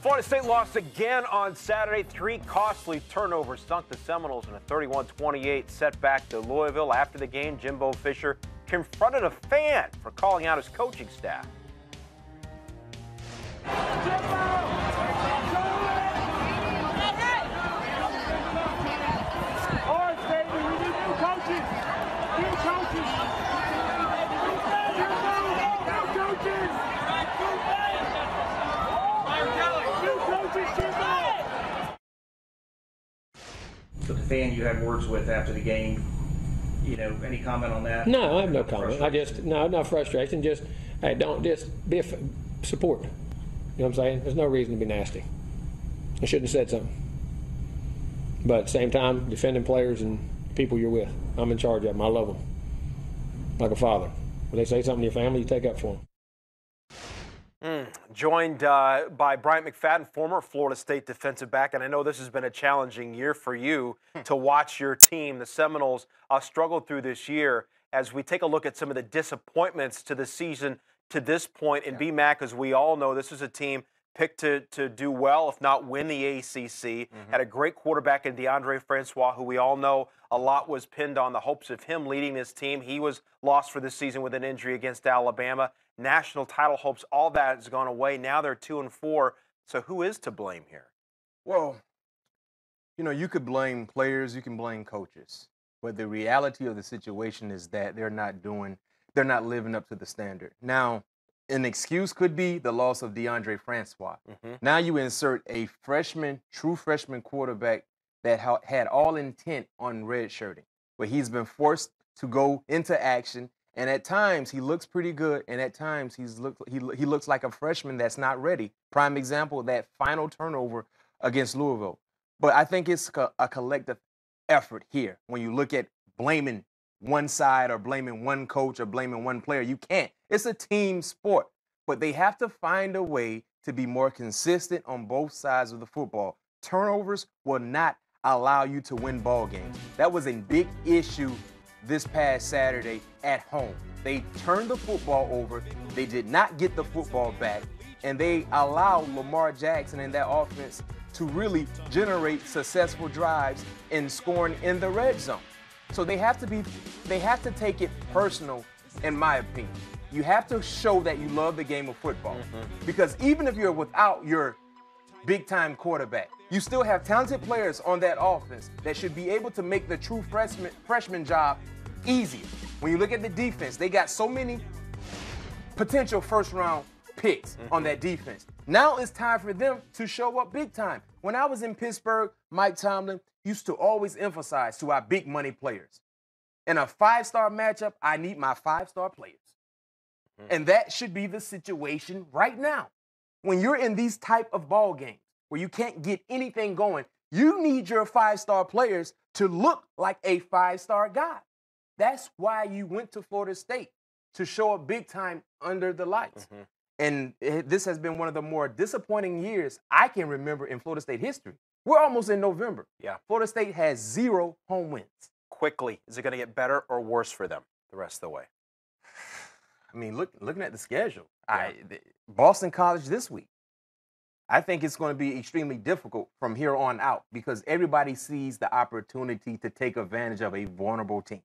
Florida State lost again on Saturday. 3 costly turnovers sunk the Seminoles in a 31-28 setback to Louisville. After the game, Jimbo Fisher confronted a fan for calling out his coaching staff. The fan you had words with after the game, any comment on that? No, I have no comment. No frustration. Just, hey, don't just be support. You know what I'm saying? There's no reason to be nasty. I shouldn't have said something. But at the same time, defending players and people you're with, I'm in charge of them. I love them like a father. When they say something to your family, you take up for them. Joined by Bryant McFadden, former Florida State defensive back, and I know this has been a challenging year for you to watch your team, the Seminoles, struggle through this year. As we take a look at some of the disappointments to the season to this point in BMac, as we all know, this is a team picked to do well, if not win the ACC. Had a great quarterback in DeAndre Francois, who we all know a lot was pinned on the hopes of him leading this team. He was lost for this season with an injury against Alabama. National title hopes, all that has gone away. Now they're 2-4. So who is to blame here? Well, you could blame players, you can blame coaches. But the reality of the situation is that they're not living up to the standard. Now, an excuse could be the loss of DeAndre Francois. Now you insert a true freshman quarterback that had all intent on redshirting, where he's been forced to go into action. And at times he looks pretty good, and at times he looks like a freshman that's not ready. Prime example, that final turnover against Louisville. But I think it's a collective effort here. When you look at blaming one side or blaming one coach or blaming one player, you can't. It's a team sport. But they have to find a way to be more consistent on both sides of the football. Turnovers will not allow you to win ball games. That was a big issue this past Saturday at home. They turned the football over. They did not get the football back, and they allowed Lamar Jackson and that offense to really generate successful drives and scoring in the red zone. So they have to take it personal, in my opinion. You have to show that you love the game of football, because even if you're without your big-time quarterback, you still have talented players on that offense that should be able to make the true freshman job easier. When you look at the defense, they got so many potential first-round picks on that defense. Now it's time for them to show up big time. When I was in Pittsburgh, Mike Tomlin used to always emphasize to our big money players, in a 5-star matchup, I need my 5-star players. And that should be the situation right now. When you're in these type of ball games where you can't get anything going, you need your 5-star players to look like a 5-star guy. That's why you went to Florida State, to show up big time under the lights. And this has been one of the more disappointing years I can remember in Florida State history. We're almost in November. Florida State has 0 home wins. Quickly, is it going to get better or worse for them the rest of the way? I mean, looking at the schedule, Boston College this week. I think it's going to be extremely difficult from here on out, because everybody sees the opportunity to take advantage of a vulnerable team.